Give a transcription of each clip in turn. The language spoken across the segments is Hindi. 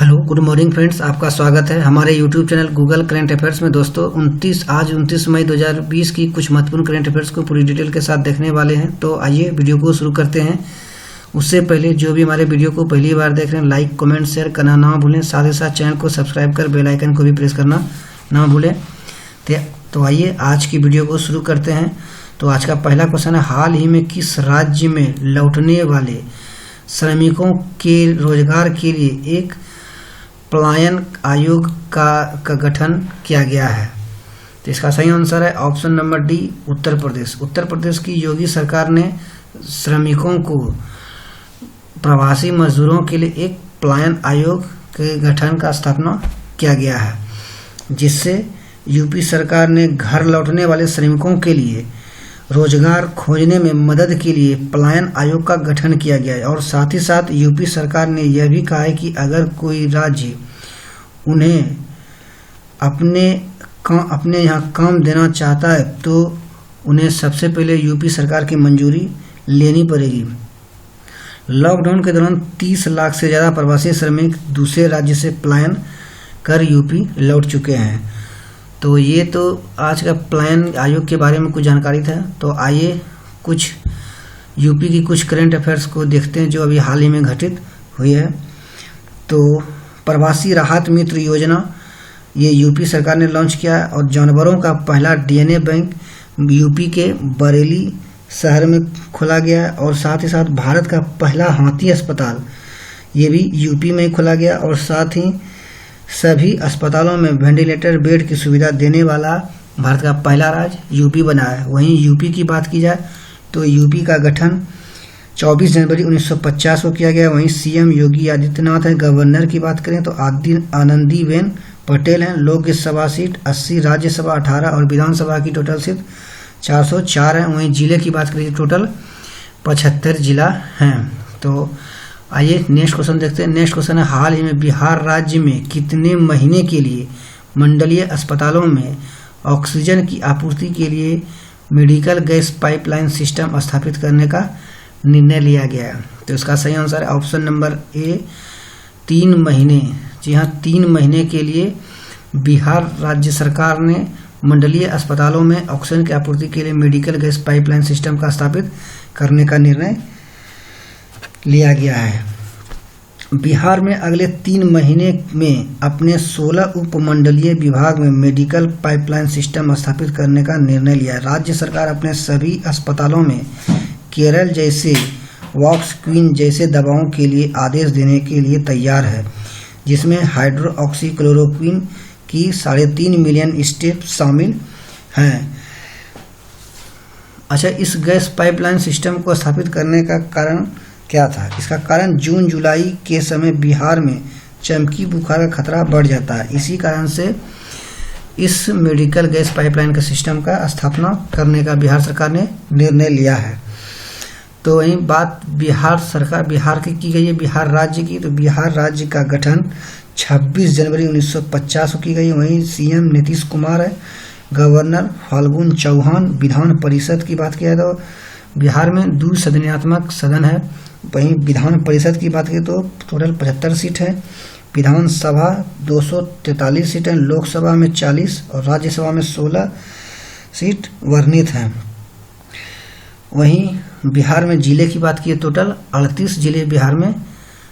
हेलो गुड मॉर्निंग फ्रेंड्स, आपका स्वागत है हमारे YouTube channel Google current affairs में। दोस्तों 29 मई 2020 की कुछ महत्वपूर्ण करंट अफेयर्स को पूरी डिटेल के साथ देखने वाले हैं। तो आइए वीडियो को शुरू करते हैं। उससे पहले जो भी हमारे वीडियो को पहली बार देख रहे हैं, लाइक कमेंट शेयर करना ना भूलें, साथ ही साथ चैनल को सब्सक्राइब कर बेल आइकन को भी प्रेस करना ना भूलें। तो आइए आज की वीडियो को शुरू करते हैं। तो आज का पहला क्वेश्चन है, हाल ही में किस राज्य में लौटने वाले श्रमिकों के रोजगार के लिए एक पलायन आयोग का गठन किया गया है? तो इसका सही आंसर है option number D, Uttar Pradesh. Uttar Pradesh की योगी सरकार ने श्रमिकों को, प्रवासी मजदूरों के लिए एक पलायन आयोग के गठन का स्थापना किया गया है, जिससे यूपी सरकार ने घर लौटने वाले श्रमिकों के लिए रोजगार खोजने में मदद के लिए पलायन आयोग का गठन किया गया है। और साथ ही साथ यूपी सरकार ने यह भी कहा है कि अगर कोई राज्य उन्हें अपने यहाँ काम देना चाहता है तो उन्हें सबसे पहले यूपी सरकार की मंजूरी लेनी पड़ेगी। लॉकडाउन के दौरान 30 लाख से ज़्यादा प्रवासी श्रमिक दूसरे राज्य से पलायन कर यूपी लौट चुके हैं। तो ये तो आज का पलायन आयोग के बारे में कुछ जानकारी था। तो आइए कुछ यूपी की कुछ करंट अफेयर्स को देखते हैं जो अभी हाल ही में घटित हुई है। तो प्रवासी राहत मित्र योजना ये यूपी सरकार ने लॉन्च किया है, और जानवरों का पहला डीएनए बैंक यूपी के बरेली शहर में खोला गया है। और साथ ही साथ भारत का पहला हाथी अस्पताल ये भी यूपी में खोला गया, और साथ ही सभी अस्पतालों में वेंटिलेटर बेड की सुविधा देने वाला भारत का पहला राज्य यूपी बना है। वहीं यूपी की बात की जाए तो यूपी का गठन 24 जनवरी 1950 को किया गया। वहीं सीएम योगी आदित्यनाथ है। गवर्नर की बात करें तो आनंदीबेन पटेल हैं। लोकसभा सीट 80, राज्यसभा 18 और विधानसभा की टोटल सीट 404 है। वहीं जिले की बात करें तो टोटल 75 जिला हैं। तो आइए नेक्स्ट क्वेश्चन देखते हैं। नेक्स्ट क्वेश्चन है, हाल ही में बिहार राज्य में कितने महीने के लिए मंडलीय अस्पतालों में ऑक्सीजन की आपूर्ति के लिए मेडिकल गैस पाइपलाइन सिस्टम स्थापित करने का निर्णय लिया गया है? तो इसका सही आंसर है ऑप्शन नंबर ए, 3 महीने। जी हाँ, 3 महीने के लिए बिहार राज्य सरकार ने मंडलीय अस्पतालों में ऑक्सीजन की आपूर्ति के लिए मेडिकल गैस पाइपलाइन सिस्टम का स्थापित करने का निर्णय लिया गया है। बिहार में अगले 3 महीने में अपने 16 उपमंडलीय विभाग में मेडिकल पाइपलाइन सिस्टम स्थापित करने का निर्णय लिया है। राज्य सरकार अपने सभी अस्पतालों में केरल जैसे वॉक्सक्वीन जैसे दवाओं के लिए आदेश देने के लिए तैयार है, जिसमें हाइड्रोक्सीक्लोरोक्वीन की 3.5 मिलियन स्टेप शामिल हैं। अच्छा, इस गैस पाइपलाइन सिस्टम को स्थापित करने का कारण क्या था? इसका कारण जून जुलाई के समय बिहार में चमकी बुखार का खतरा बढ़ जाता है। इसी कारण से इस मेडिकल गैस पाइपलाइन के सिस्टम का स्थापना करने का बिहार सरकार ने निर्णय लिया है। तो वहीं बात बिहार की गई है, बिहार राज्य की। तो बिहार राज्य का गठन 26 जनवरी 1950 को की गई। वहीं सीएम नीतीश कुमार है, गवर्नर फाल्गुन चौहान। विधान परिषद की बात किया तो बिहार में 2 सदनात्मक सदन है। वहीं विधान परिषद की बात करें तो टोटल 75 सीट है। विधानसभा 243 सीट है। लोकसभा में 40 और राज्यसभा में 16 सीट वर्णित हैं। वहीं बिहार में जिले की बात की टोटल 38 जिले बिहार में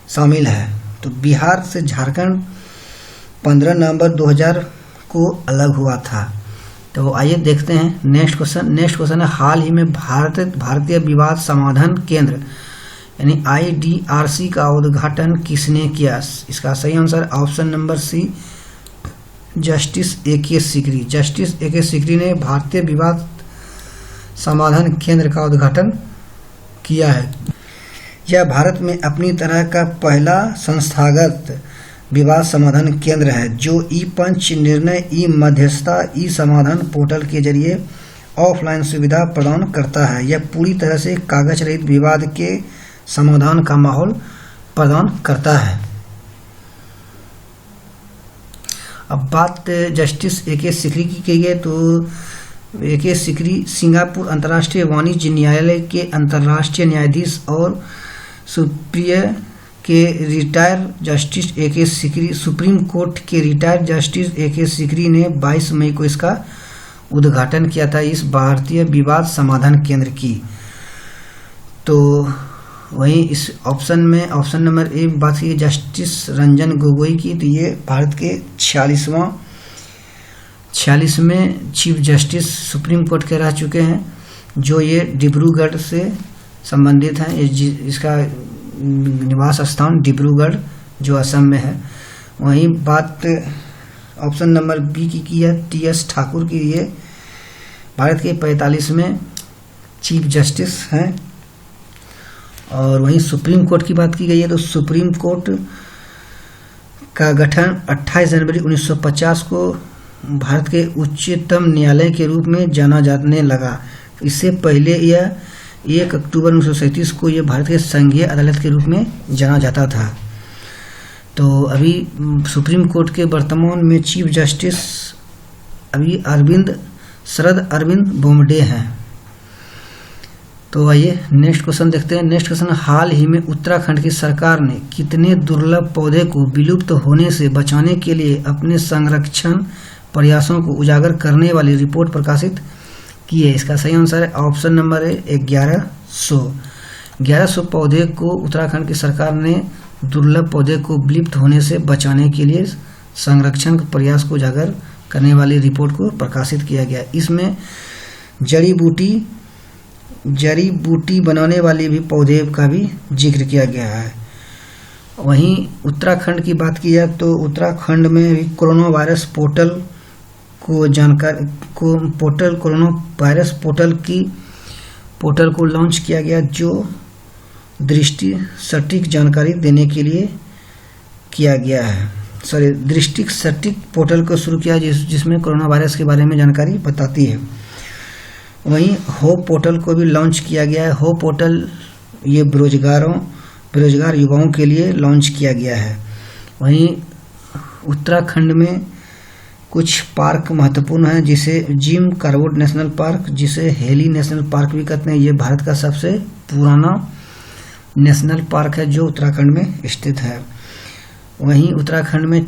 शामिल है। तो बिहार से झारखंड 15 नवंबर 2000 को अलग हुआ था। तो आइए देखते हैं नेक्स्ट क्वेश्चन है, हाल ही में भारतीय विवाद समाधान केंद्र यानी IDRC का उद्घाटन किसने किया? इसका सही answer option number C, Justice AK Sikri. Justice AK Sikri ने भारतीय विवाद समाधान केंद्र का उद्घाटन किया है। यह भारत में अपनी तरह का पहला संस्थागत विवाद समाधान केंद्र है, जो ई-पंच निर्णय, ई-मध्यस्थता, ई-समाधान पोर्टल के जरिए ऑफलाइन सुविधा प्रदान करता है। यह पूरी तरह से कागज रहित विवाद के समाधान का माहौल प्रदान करता है। अब बात जस्टिस AK सिकरी की गई है। तो AK सिकरी सिंगापुर अंतर्राष्ट्रीय वाणिज्य न्यायालय के अंतर्राष्ट्रीय न्यायाधीश और सुप्रिय के retired justice A.K. Sikri supreme court के रिटायर्ड जस्टिस A.K. सिकरी ने 22 मई को इसका उद्घाटन किया था, इस भारतीय विवाद समाधान केंद्र की। तो वहीं इस ऑप्शन में ऑप्शन नंबर ए बात की जस्टिस रंजन गोगोई की, तो ये भारत के 46वें चीफ जस्टिस सुप्रीम कोर्ट के रह चुके हैं, जो ये डिब्रूगढ़ से संबंधित हैं। इसका निवास स्थान डिब्रूगढ़ जो असम में है। वहीं बात ऑप्शन नंबर बी की है T.S. ठाकुर की, ये भारत के 45वें चीफ जस्टिस हैं। और वहीं सुप्रीम कोर्ट की बात की गई है, तो सुप्रीम कोर्ट का गठन 28 जनवरी 1950 को भारत के उच्चतम न्यायालय के रूप में जाना जाने लगा। इससे पहले यह 1 अक्टूबर 1937 को यह भारत के संघीय अदालत के रूप में जाना जाता था। तो अभी सुप्रीम कोर्ट के वर्तमान में चीफ जस्टिस अभी शरद अरविंद बोबडे हैं। तो आइए नेक्स्ट क्वेश्चन देखते हैं। नेक्स्ट क्वेश्चन, हाल ही में उत्तराखंड की सरकार ने कितने दुर्लभ पौधे को विलुप्त होने से बचाने के लिए अपने संरक्षण प्रयासों को उजागर करने वाली रिपोर्ट प्रकाशित की है? इसका सही आंसर है ऑप्शन नंबर है 1100 पौधे को उत्तराखंड की सरकार ने दुर्लभ पौधे को विलुप्त होने से बचाने के लिए संरक्षण प्रयास को उजागर करने वाली रिपोर्ट को प्रकाशित किया गया। इसमें जड़ी बूटी बनाने वाले भी पौधे का भी जिक्र किया गया है। वहीं उत्तराखंड की बात की जाए तो उत्तराखंड में भी कोरोना वायरस पोर्टल को लॉन्च किया गया, जो दृष्टि सटीक जानकारी देने के लिए किया गया है। दृष्टि सटीक पोर्टल को शुरू किया जिसमें कोरोना वायरस के बारे में जानकारी बताती है। वहीं होप पोर्टल को भी लॉन्च किया गया है। होप पोर्टल ये बेरोजगार युवाओं के लिए लॉन्च किया गया है। वहीं उत्तराखंड में कुछ पार्क महत्वपूर्ण हैं, जिसे जिम कार्बेट नेशनल पार्क, जिसे हेली नेशनल पार्क भी कहते हैं। ये भारत का सबसे पुराना नेशनल पार्क है जो उत्तराखंड में स्थित है। वहीं उत्तराखंड में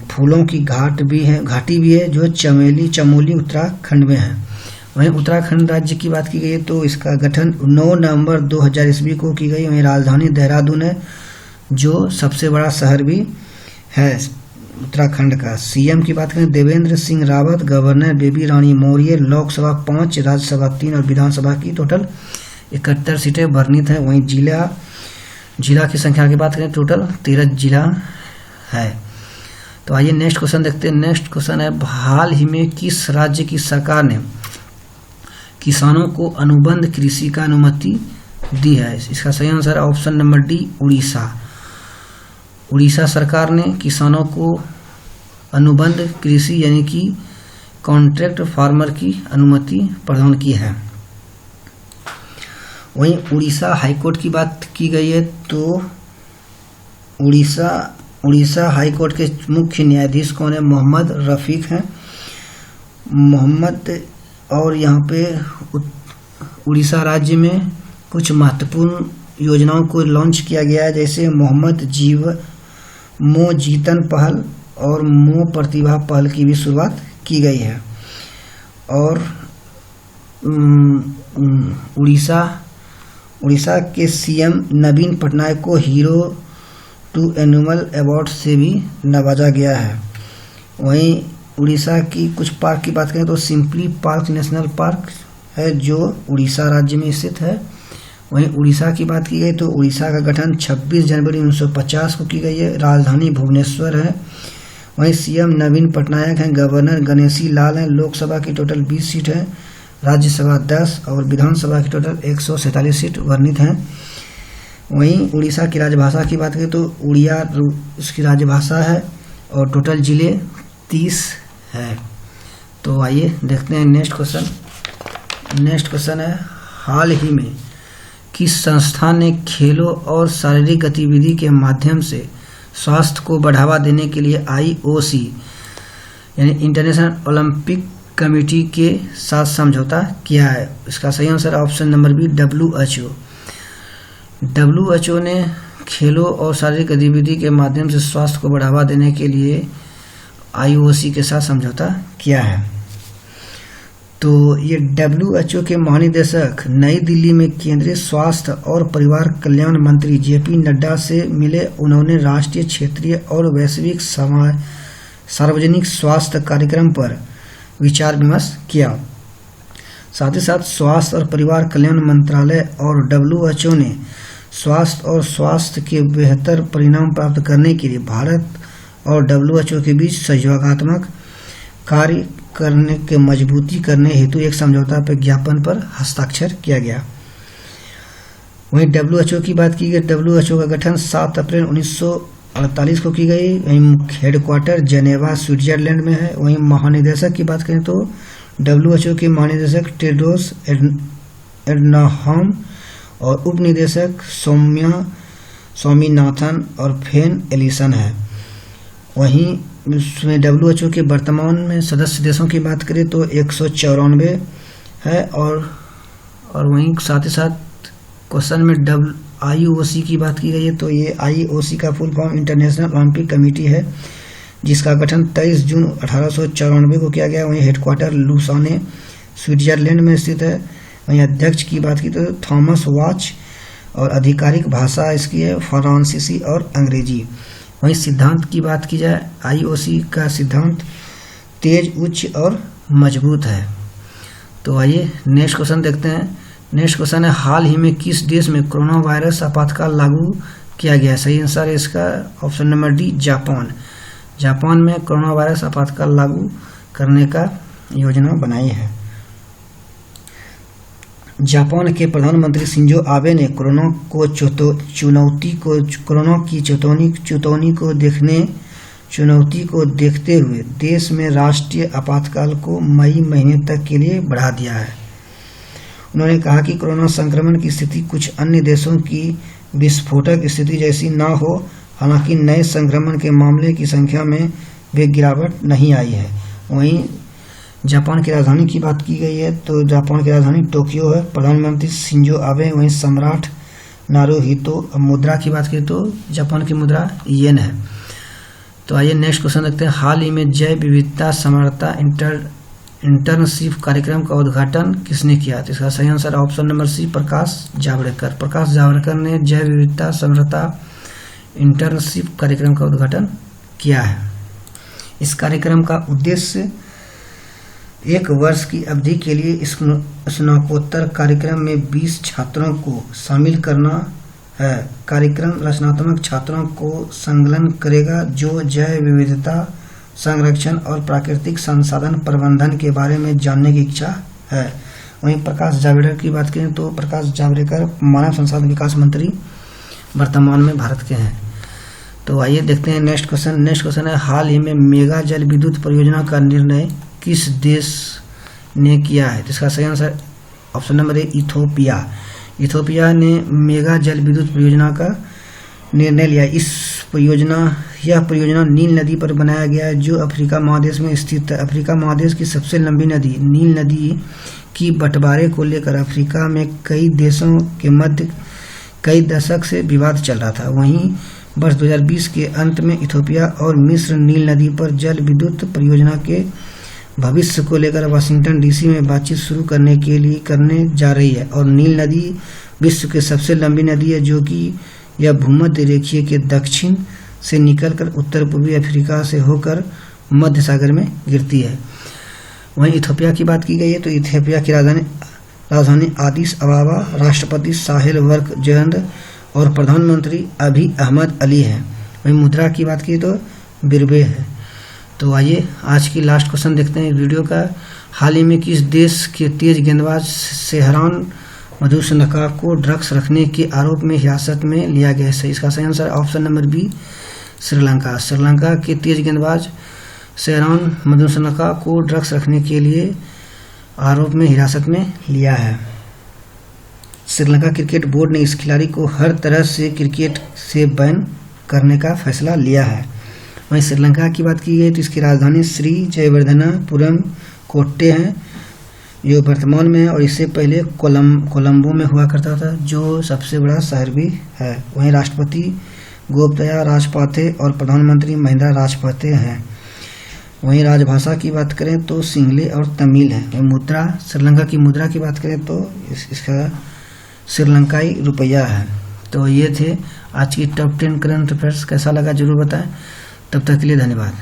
फूलों की घाटी भी है जो चमोली उत्तराखंड में है। वहीं उत्तराखंड राज्य की बात की गई है तो इसका गठन 9 नवंबर 2000 ईस्वी को की गई। वहीं राजधानी देहरादून है, जो सबसे बड़ा शहर भी है उत्तराखंड का। सीएम की बात करें देवेंद्र सिंह रावत, गवर्नर बेबी रानी मौर्य। लोकसभा 5, राज्यसभा 3 और विधानसभा की टोटल 71 सीटें वर्णित हैं। वहीं जिला की संख्या की बात करें टोटल 13 जिला है। तो आइए नेक्स्ट क्वेश्चन देखते हैं। नेक्स्ट क्वेश्चन है, हाल ही में किस राज्य की सरकार ने किसानों को अनुबंध कृषि का अनुमति दी है? इसका सही आंसर है ऑप्शन नंबर डी उड़ीसा सरकार ने किसानों को अनुबंध कृषि यानी कि कॉन्ट्रैक्ट फार्मर की अनुमति प्रदान की है। वहीं उड़ीसा हाईकोर्ट की बात की गई है तो उड़ीसा हाईकोर्ट के मुख्य न्यायाधीश कौन है? मोहम्मद रफीक हैं। और यहाँ पे उड़ीसा राज्य में कुछ महत्वपूर्ण योजनाओं को लॉन्च किया गया है, जैसे मो जीतन पहल और मो प्रतिभा पहल की भी शुरुआत की गई है। और उड़ीसा के सीएम नवीन पटनायक को हीरो टू एनुअल अवार्ड से भी नवाजा गया है। वहीं उड़ीसा की कुछ पार्क की बात करें तो सिंपली पार्क नेशनल पार्क है जो उड़ीसा राज्य में स्थित है। वहीं उड़ीसा की बात की गई तो उड़ीसा का गठन 26 जनवरी 1950 को की गई है। राजधानी भुवनेश्वर है। वहीं सीएम नवीन पटनायक हैं। गवर्नर गणेशी लाल हैं। लोकसभा की टोटल 20 सीट है, राज्यसभा 10 और विधानसभा की टोटल 147 सीट वर्णित हैं। वहीं उड़ीसा की राजभाषा की बात करें तो उड़िया इसकी राजभाषा है और टोटल जिले 30 है। तो आइए देखते हैं नेक्स्ट क्वेश्चन है, हाल ही में किस संस्था ने खेलों और शारीरिक गतिविधि के माध्यम से स्वास्थ्य को बढ़ावा देने के लिए IOC यानी इंटरनेशनल ओलंपिक कमेटी के साथ समझौता किया है? इसका सही answer option number B WHO ने खेलों और शारीरिक गतिविधि के माध्यम से स्वास्थ्य को बढ़ावा देने के लिए IOC के साथ समझौता किया है। तो ये WHO के महानिदेशक नई दिल्ली में केंद्रीय स्वास्थ्य और परिवार कल्याण मंत्री JP नड्डा से मिले। उन्होंने राष्ट्रीय, क्षेत्रीय और वैश्विक सार्वजनिक स्वास्थ्य कार्यक्रम पर विचार विमर्श किया। साथ ही साथ स्वास्थ्य और परिवार कल्याण मंत्रालय और WHO ने स्वास्थ्य और स्वास्थ्य के बेहतर परिणाम प्राप्त करने के लिए भारत और WHO के बीच सहयोगात्मक कार्य करने के मजबूती करने हेतु एक समझौता पर ज्ञापन पर हस्ताक्षर किया गया। वहीं WHO की बात की गई। WHO का गठन 7 अप्रैल 1948 को की गई। वहीं हेडक्वार्टर जेनेवा स्विट्जरलैंड में है। वहीं महानिदेशक की बात करें तो WHO के महानिदेशक टेड्रोस एडनॉम और उप निदेशक स्वामीनाथन और फेन एलिसन है। वहीं WHO के वर्तमान में सदस्य देशों की बात करें तो 194 है। और वहीं साथ ही साथ क्वेश्चन में IOC की बात की गई है। तो ये IOC का full form international Olympic committee है, जिसका गठन 23 जून 1894 को किया गया। वहीं हेडक्वार्टर लुसाने स्विट्जरलैंड में स्थित है। वहीं अध्यक्ष की बात की तो थॉमस वाच और आधिकारिक भाषा इसकी है फ्रांसीसी और अंग्रेजी। वहीं सिद्धांत की बात की जाए, IOC का सिद्धांत तेज, उच्च और मजबूत है। तो आइए नेक्स्ट क्वेश्चन देखते हैं। नेक्स्ट क्वेश्चन है, हाल ही में किस देश में कोरोना वायरस आपातकाल लागू किया गया? सही आंसर है इसका option number D, Japan. Japan में कोरोना वायरस आपातकाल लागू करने का योजना बनाई है। जापान के प्रधानमंत्री शिंजो आबे ने कोरोना की चुनौती को देखते हुए देश में राष्ट्रीय आपातकाल को मई महीने तक के लिए बढ़ा दिया है। उन्होंने कहा कि कोरोना संक्रमण की स्थिति कुछ अन्य देशों की विस्फोटक स्थिति जैसी न हो। हालांकि नए संक्रमण के मामले की संख्या में भी गिरावट नहीं आई है। वहीं जापान की राजधानी की बात की गई है तो जापान की राजधानी टोक्यो है। प्रधानमंत्री शिंजो आबे। वहीं सम्राट नारुहितो। मुद्रा की बात करें तो जापान की मुद्रा येन है। तो आइए नेक्स्ट क्वेश्चन देखते हैं। हाल ही में जैव विविधता समरता इंटर्नशिप कार्यक्रम का उद्घाटन किसने किया? तो इसका सही आंसर ऑप्शन नंबर सी, प्रकाश जावड़ेकर। प्रकाश जावड़ेकर ने जैव विविधता समरता इंटर्नशिप कार्यक्रम का उद्घाटन किया है। इस कार्यक्रम का उद्देश्य 1 वर्ष की अवधि के लिए स्नातकोत्तर कार्यक्रम में 20 छात्रों को शामिल करना है। कार्यक्रम रचनात्मक छात्रों को संलग्न करेगा जो जैव विविधता संरक्षण और प्राकृतिक संसाधन प्रबंधन के बारे में जानने की इच्छा है। वहीं प्रकाश जावड़ेकर की बात करें तो प्रकाश जावड़ेकर मानव संसाधन विकास मंत्री वर्तमान में भारत के हैं। तो आइए देखते हैं नेक्स्ट क्वेश्चन। नेक्स्ट क्वेश्चन है, हाल ही में मेगा जल विद्युत परियोजना का निर्णय किस देश ने किया है? इसका सही answer option number A, Ethiopia. Ethiopia ने मेगा जल विद्युत परियोजना का निर्णय लिया। यह परियोजना नील नदी पर बनाया गया है जो अफ्रीका महादेश में स्थित है। अफ्रीका महादेश की सबसे लंबी नदी नील नदी की बंटवारे को लेकर अफ्रीका में कई देशों के मध्य कई दशक से विवाद चल रहा था। वहीं वर्ष 2020 के अंत में इथोपिया और मिस्र नील नदी पर जल विद्युत परियोजना के भविष्य को लेकर वाशिंगटन डीसी में बातचीत शुरू करने जा रही है। और नील नदी विश्व की सबसे लंबी नदी है जो कि यह भूमध्य रेखीय के दक्षिण से निकलकर उत्तर पूर्वी अफ्रीका से होकर मध्य सागर में गिरती है। वहीं इथोपिया की बात की गई है तो इथोपिया की राजधानी आदिस अबाबा, राष्ट्रपति साहेल वर्क जयंद और प्रधानमंत्री अभी अहमद अली है। वहीं मुद्रा की बात की तो बिरबे है। तो आइए आज की लास्ट क्वेश्चन देखते हैं वीडियो का। हाल ही में किस देश के तेज गेंदबाज सेहरान मधुसनका को ड्रग्स रखने के आरोप में हिरासत में लिया गया है? इसका सही answer option number B, Sri Lanka. Sri Lanka के तेज गेंदबाज सेहरान मधुसनका को ड्रग्स रखने के लिए आरोप में हिरासत में लिया है। श्रीलंका क्रिकेट बोर्ड ने इस खिलाड़ी को हर तरह से क्रिकेट से बैन करने का फैसला लिया है। वहीं श्रीलंका की बात की गई तो इसकी राजधानी श्री जयवर्धनापुरम कोट्टे है। जो वर्तमान में है, और इससे पहले कोलंबो में हुआ करता था, जो सबसे बड़ा शहर भी है। वहीं राष्ट्रपति गोपदया राजपाथे और प्रधानमंत्री महिंदा राजपाथे हैं। वहीं राजभाषा की बात करें तो सिंहली और तमिल है। वहीं मुद्रा, श्रीलंका की मुद्रा की बात करें तो इसका श्रीलंकाई रुपया है। तो ये थे आज की टॉप 10 करंट अफेयर्स। कैसा लगा जरूर बताएं। तब तक के लिए धन्यवाद।